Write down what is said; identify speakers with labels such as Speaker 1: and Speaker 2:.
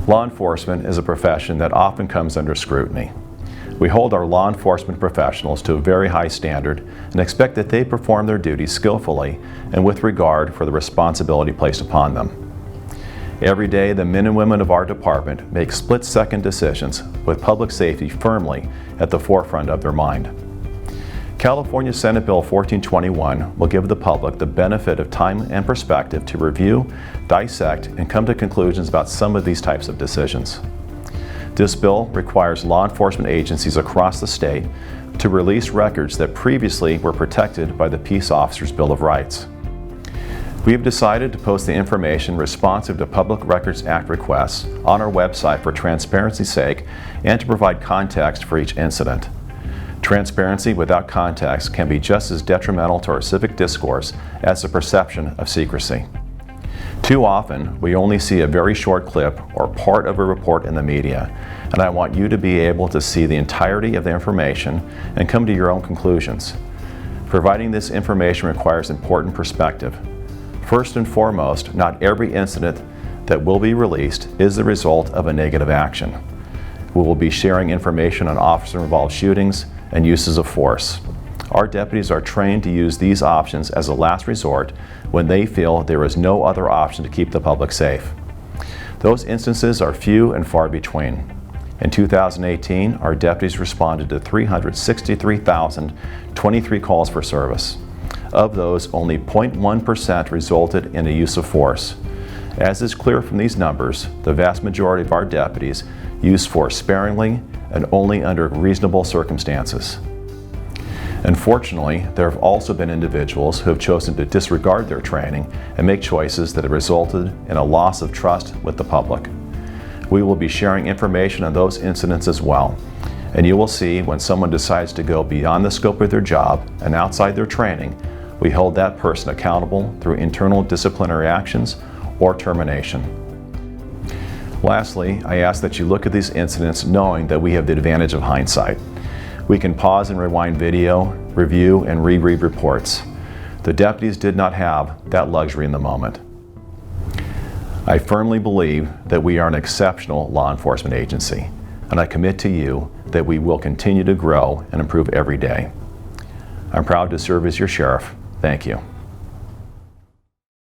Speaker 1: Law enforcement is a profession that often comes under scrutiny. We hold our law enforcement professionals to a very high standard and expect that they perform their duties skillfully and with regard for the responsibility placed upon them. Every day, the men and women of our department make split-second decisions with public safety firmly at the forefront of their mind. California Senate Bill 1421 will give the public the benefit of time and perspective to review, dissect, and come to conclusions about some of these types of decisions. This bill requires law enforcement agencies across the state to release records that previously were protected by the Peace Officers' Bill of Rights. We have decided to post the information responsive to Public Records Act requests on our website for transparency's sake and to provide context for each incident. Transparency without context can be just as detrimental to our civic discourse as the perception of secrecy. Too often, we only see a very short clip or part of a report in the media, and I want you to be able to see the entirety of the information and come to your own conclusions. Providing this information requires important perspective. First and foremost, not every incident that will be released is the result of a negative action. We will be sharing information on officer-involved shootings and uses of force. Our deputies are trained to use these options as a last resort when they feel there is no other option to keep the public safe. Those instances are few and far between. In 2018, our deputies responded to 363,023 calls for service. Of those, only 0.1% resulted in a use of force. As is clear from these numbers, the vast majority of our deputies use force sparingly and only under reasonable circumstances. Unfortunately, there have also been individuals who have chosen to disregard their training and make choices that have resulted in a loss of trust with the public. We will be sharing information on those incidents as well, and you will see when someone decides to go beyond the scope of their job and outside their training, we hold that person accountable through internal disciplinary actions or termination. Lastly, I ask that you look at these incidents knowing that we have the advantage of hindsight. We can pause and rewind video, review, and reread reports. The deputies did not have that luxury in the moment. I firmly believe that we are an exceptional law enforcement agency, and I commit to you that we will continue to grow and improve every day. I'm proud to serve as your sheriff. Thank you.